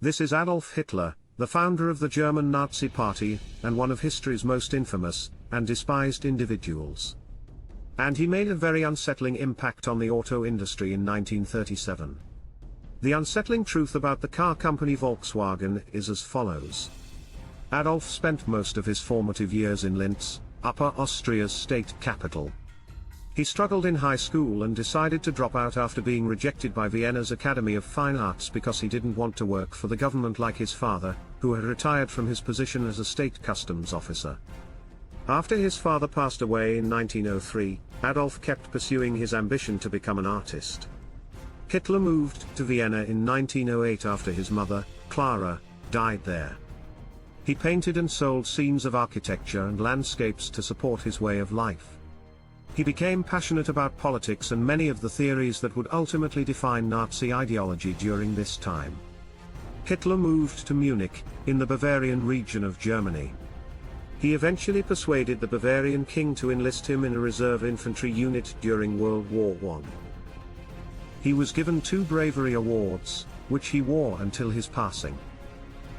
This is Adolf Hitler, the founder of the German Nazi Party, and one of history's most infamous and despised individuals. And he made a very unsettling impact on the auto industry in 1937. The unsettling truth about the car company Volkswagen is as follows. Adolf spent most of his formative years in Linz, Upper Austria's state capital. He struggled in high school and decided to drop out after being rejected by Vienna's Academy of Fine Arts because he didn't want to work for the government like his father, who had retired from his position as a state customs officer. After his father passed away in 1903, Adolf kept pursuing his ambition to become an artist. Hitler moved to Vienna in 1908 after his mother, Clara, died there. He painted and sold scenes of architecture and landscapes to support his way of life. He became passionate about politics and many of the theories that would ultimately define Nazi ideology during this time. Hitler moved to Munich, in the Bavarian region of Germany. He eventually persuaded the Bavarian king to enlist him in a reserve infantry unit during World War I. He was given 2 bravery awards, which he wore until his passing.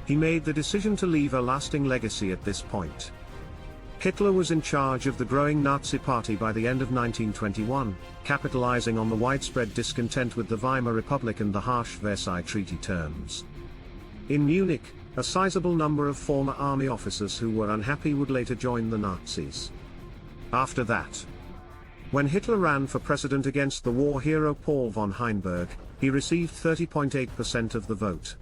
He made the decision to leave a lasting legacy at this point. Hitler was in charge of the growing Nazi Party by the end of 1921, capitalizing on the widespread discontent with the Weimar Republic and the harsh Versailles Treaty terms. In Munich, a sizable number of former army officers who were unhappy would later join the Nazis. After that, when Hitler ran for president against the war hero Paul von Hindenburg, he received 30.8% of the vote.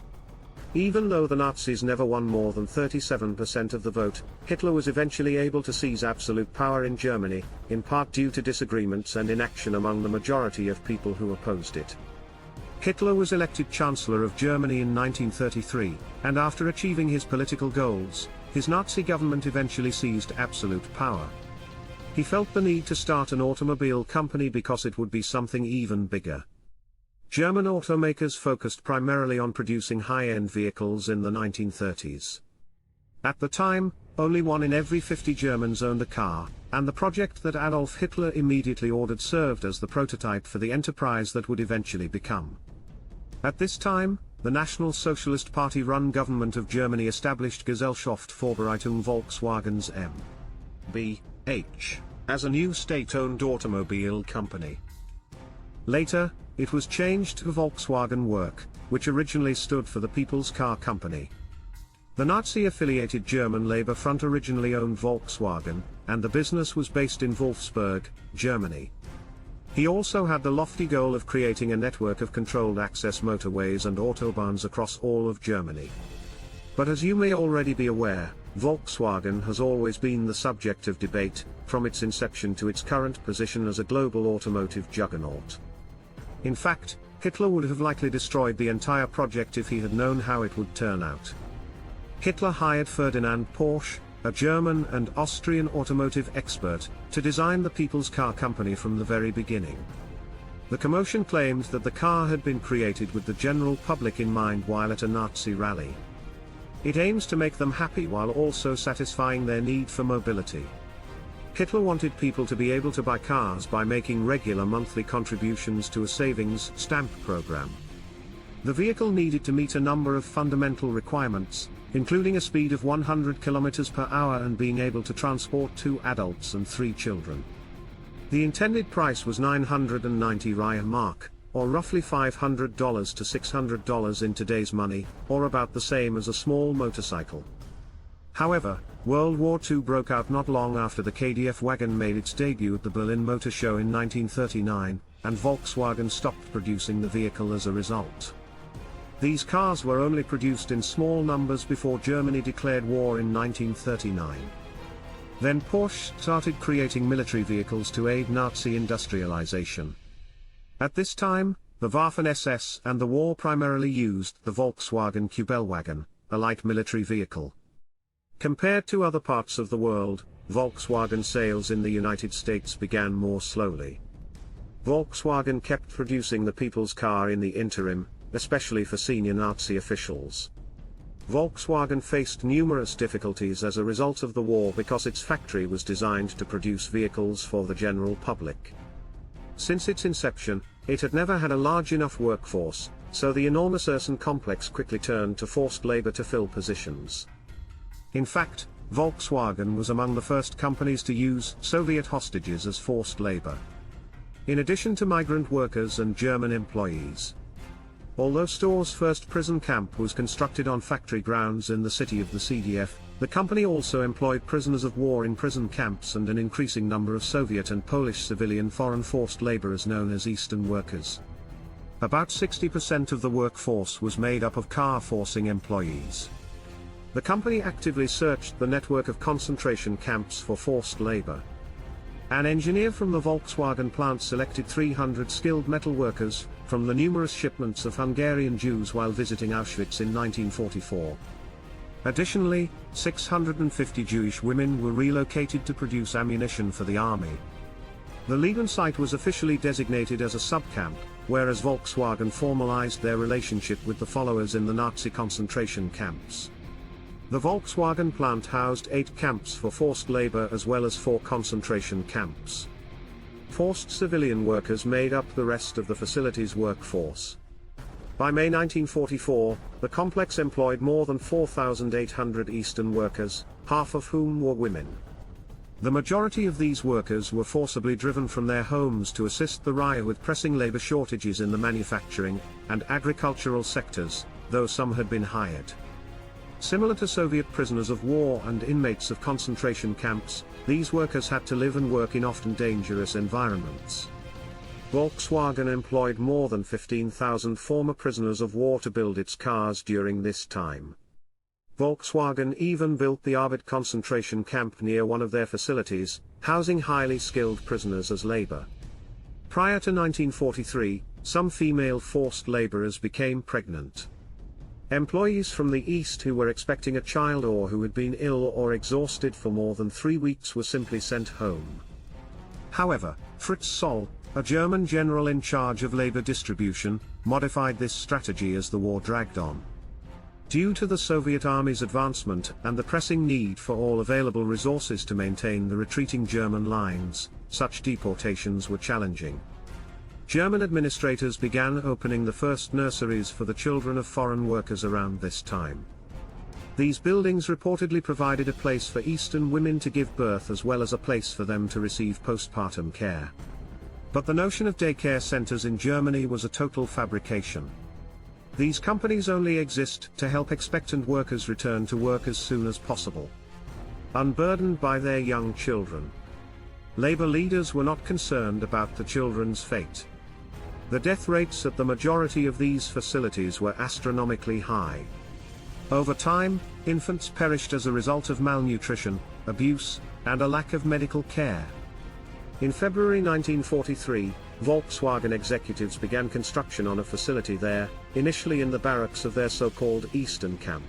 Even though the Nazis never won more than 37% of the vote, Hitler was eventually able to seize absolute power in Germany, in part due to disagreements and inaction among the majority of people who opposed it. Hitler was elected Chancellor of Germany in 1933, and after achieving his political goals, his Nazi government eventually seized absolute power. He felt the need to start an automobile company because it would be something even bigger. German automakers focused primarily on producing high-end vehicles in the 1930s. At the time, only 1 in every 50 Germans owned a car, and the project that Adolf Hitler immediately ordered served as the prototype for the enterprise that would eventually become. At this time, the National Socialist Party-run government of Germany established Gesellschaft Vorbereitung Volkswagens m.b.H. as a new state-owned automobile company. Later, it was changed to Volkswagen Work, which originally stood for the People's Car Company. The Nazi-affiliated German Labour Front originally owned Volkswagen, and the business was based in Wolfsburg, Germany. He also had the lofty goal of creating a network of controlled access motorways and autobahns across all of Germany. But as you may already be aware, Volkswagen has always been the subject of debate, from its inception to its current position as a global automotive juggernaut. In fact, Hitler would have likely destroyed the entire project if he had known how it would turn out. Hitler hired Ferdinand Porsche, a German and Austrian automotive expert, to design the People's Car Company from the very beginning. The commotion claimed that the car had been created with the general public in mind while at a Nazi rally. It aims to make them happy while also satisfying their need for mobility. Hitler wanted people to be able to buy cars by making regular monthly contributions to a savings stamp program. The vehicle needed to meet a number of fundamental requirements, including a speed of 100 km per hour and being able to transport 2 adults and 3 children. The intended price was 990 Reichsmark, or roughly $500 to $600 in today's money, or about the same as a small motorcycle. However, World War II broke out not long after the KDF wagon made its debut at the Berlin Motor Show in 1939, and Volkswagen stopped producing the vehicle as a result. These cars were only produced in small numbers before Germany declared war in 1939. Then Porsche started creating military vehicles to aid Nazi industrialization. At this time, the Waffen-SS and the war primarily used the Volkswagen Kübelwagen, a light military vehicle. Compared to other parts of the world, Volkswagen sales in the United States began more slowly. Volkswagen kept producing the people's car in the interim, especially for senior Nazi officials. Volkswagen faced numerous difficulties as a result of the war because its factory was designed to produce vehicles for the general public. Since its inception, it had never had a large enough workforce, so the enormous Ursen complex quickly turned to forced labor to fill positions. In fact, Volkswagen was among the first companies to use Soviet hostages as forced labor, in addition to migrant workers and German employees. Although Stor's first prison camp was constructed on factory grounds in the city of the CDF, the company also employed prisoners of war in prison camps and an increasing number of Soviet and Polish civilian foreign forced laborers known as Eastern workers. About 60% of the workforce was made up of car forcing employees. The company actively searched the network of concentration camps for forced labor. An engineer from the Volkswagen plant selected 300 skilled metal workers from the numerous shipments of Hungarian Jews while visiting Auschwitz in 1944. Additionally, 650 Jewish women were relocated to produce ammunition for the army. The Leben site was officially designated as a subcamp, whereas Volkswagen formalized their relationship with the followers in the Nazi concentration camps. The Volkswagen plant housed 8 camps for forced labor as well as 4 concentration camps. Forced civilian workers made up the rest of the facility's workforce. By May 1944, the complex employed more than 4,800 Eastern workers, half of whom were women. The majority of these workers were forcibly driven from their homes to assist the Reich with pressing labor shortages in the manufacturing and agricultural sectors, though some had been hired. Similar to Soviet prisoners of war and inmates of concentration camps, these workers had to live and work in often dangerous environments. Volkswagen employed more than 15,000 former prisoners of war to build its cars during this time. Volkswagen even built the Arbit concentration camp near one of their facilities, housing highly skilled prisoners as labor. Prior to 1943, some female forced laborers became pregnant. Employees from the East who were expecting a child or who had been ill or exhausted for more than 3 weeks were simply sent home. However, Fritz Zoll, a German general in charge of labor distribution, modified this strategy as the war dragged on. Due to the Soviet army's advancement and the pressing need for all available resources to maintain the retreating German lines, such deportations were challenging. German administrators began opening the first nurseries for the children of foreign workers around this time. These buildings reportedly provided a place for Eastern women to give birth as well as a place for them to receive postpartum care. But the notion of daycare centers in Germany was a total fabrication. These companies only exist to help expectant workers return to work as soon as possible, unburdened by their young children. Labor leaders were not concerned about the children's fate. The death rates at the majority of these facilities were astronomically high. Over time, infants perished as a result of malnutrition, abuse, and a lack of medical care. In February 1943, Volkswagen executives began construction on a facility there, initially in the barracks of their so-called Eastern camp.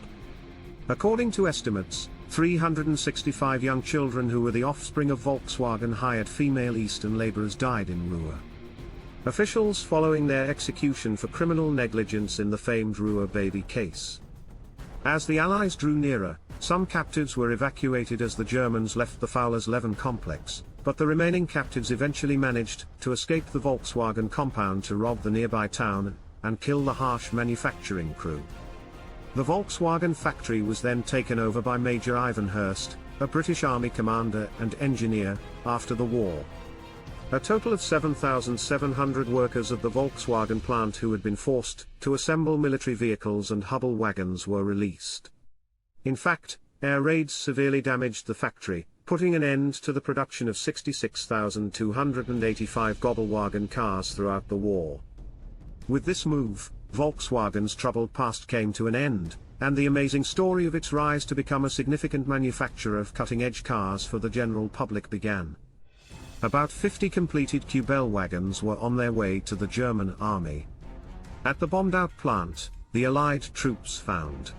According to estimates, 365 young children who were the offspring of Volkswagen-hired female Eastern laborers died in Ruhr. Officials following their execution for criminal negligence in the famed Ruhr baby case. As the Allies drew nearer, some captives were evacuated as the Germans left the Fowlersleben complex, but the remaining captives eventually managed to escape the Volkswagen compound to rob the nearby town and kill the harsh manufacturing crew. The Volkswagen factory was then taken over by Major Ivan Hurst, a British Army commander and engineer, after the war. A total of 7,700 workers of the Volkswagen plant who had been forced to assemble military vehicles and Hubble wagons were released. In fact, air raids severely damaged the factory, putting an end to the production of 66,285 Gabelwagen cars throughout the war. With this move, Volkswagen's troubled past came to an end, and the amazing story of its rise to become a significant manufacturer of cutting-edge cars for the general public began. About 50 completed Kubel wagons were on their way to the German army. At the bombed-out plant, the Allied troops found.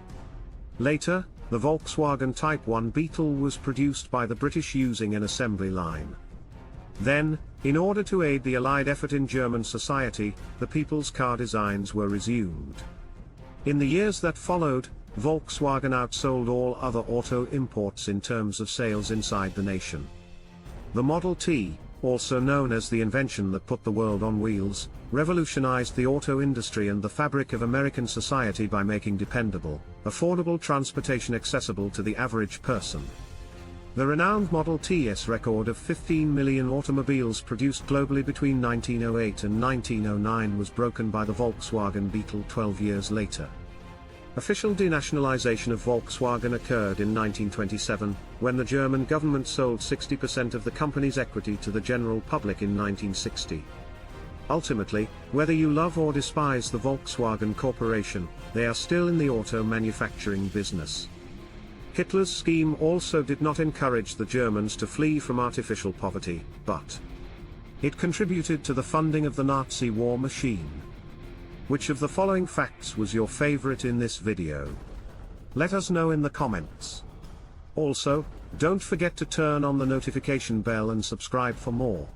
Later, the Volkswagen Type 1 Beetle was produced by the British using an assembly line. Then, in order to aid the Allied effort in German society, the people's car designs were resumed. In the years that followed, Volkswagen outsold all other auto imports in terms of sales inside the nation. The Model T, also known as the invention that put the world on wheels, revolutionized the auto industry and the fabric of American society by making dependable, affordable transportation accessible to the average person. The renowned Model T's record of 15 million automobiles produced globally between 1908 and 1909 was broken by the Volkswagen Beetle 12 years later. Official denationalization of Volkswagen occurred in 1927, when the German government sold 60% of the company's equity to the general public in 1960. Ultimately, whether you love or despise the Volkswagen Corporation, they are still in the auto manufacturing business. Hitler's scheme also did not encourage the Germans to flee from artificial poverty, but it contributed to the funding of the Nazi war machine. Which of the following facts was your favorite in this video? Let us know in the comments. Also, don't forget to turn on the notification bell and subscribe for more.